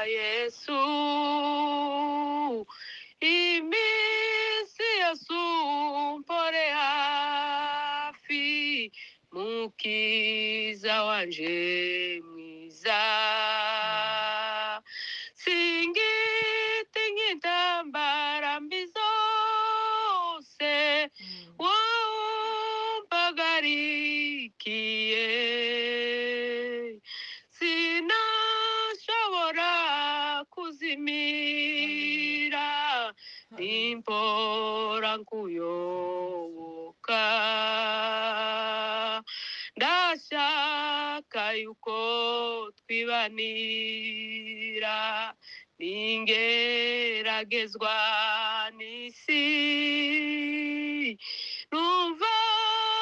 Yesu iminsi yasumpore hafi mukiza wanje mwiza singiti nk'intambara mbi zose wampagarikiye sinashobora kuzimira nimpora nkuyoboka ndashaka yuko twibanira ningeragezwa n'isi numva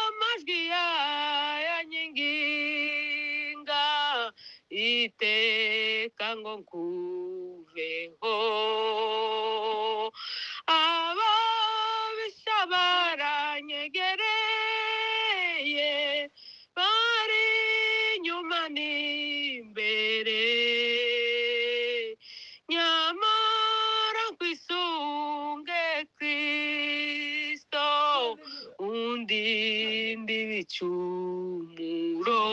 amajwi yanyinginga iteka ngo nkuveho ababisha baranyegereye bari inyuma n'imbere nyamara nkwisunge Kristo undinde ibicumuro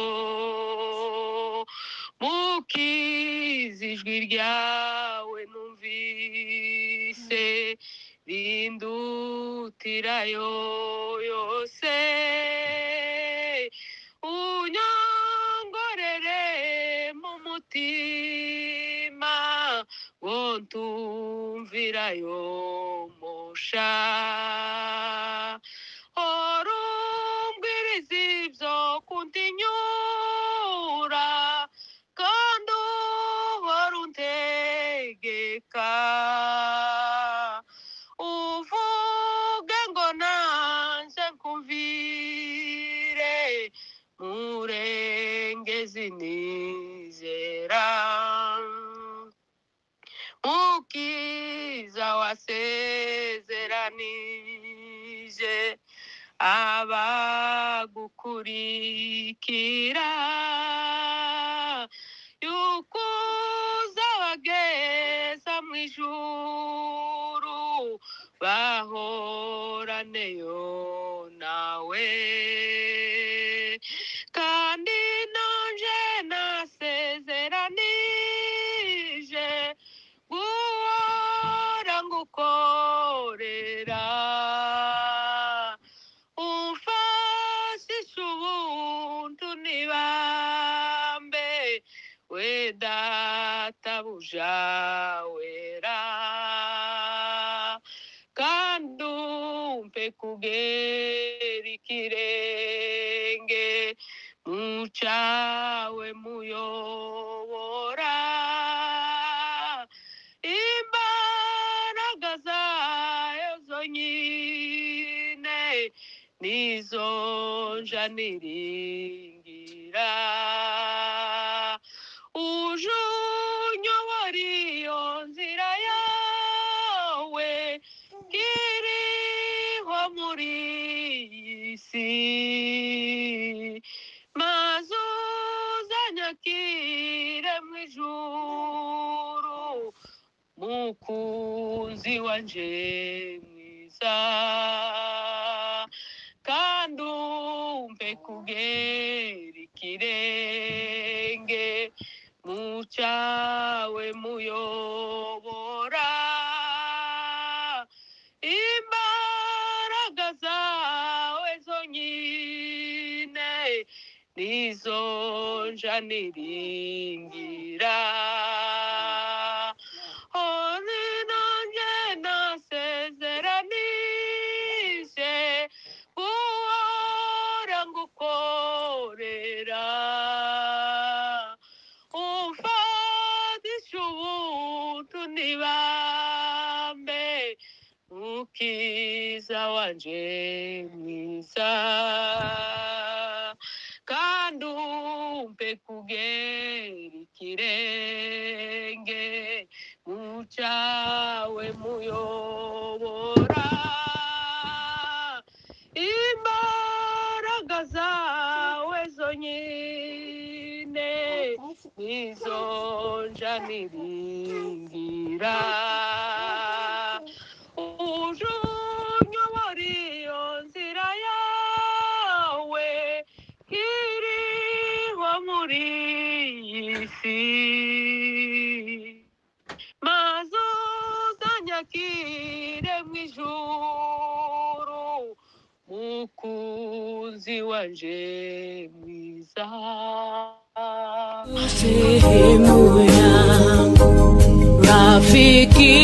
mukiza ijwi ryawe numvise rindutirayo yose unyongorere mu mutima ngo ntumvirayo musha orumbwiriza ibyo kuntinyura kandi uhora untegeka uvuge ngo nanje nkumvire murengezi nizera mukiza wasezeranije abagukurikira yuko uzabageza mu ijuru bahoraneyo nawe kandi nanje nasezeranije guhora ngukorera umfashishe ubuntu nibambe we databuja wera kandi umpe kugera ikirenge mu cawe muyobora imbaraga zayo zonyine nizo njaniringira uje unyobora iyo nzira yawe iriho muri iyi si maze uzanyakire mu ijuru mukunzi wanje mwiza kandi umpe kugera ikirenge mu cawe muyobora imbaraga zawe zonyine nizo njaniringira oni nanjye nasezeranije guhora ngukorera umfashishe ubuntu nibambe mukiza wanje mwiza kandi umpe kugera ikirenge cyawe muyobora imbaraga zawe zonyine nizo njaniringira uje unyobora iyo nzira yawe iriho muri iyi si maze uzanyakire mu ijuru mukunzi wanje mwiza Sehemu yangu rafiki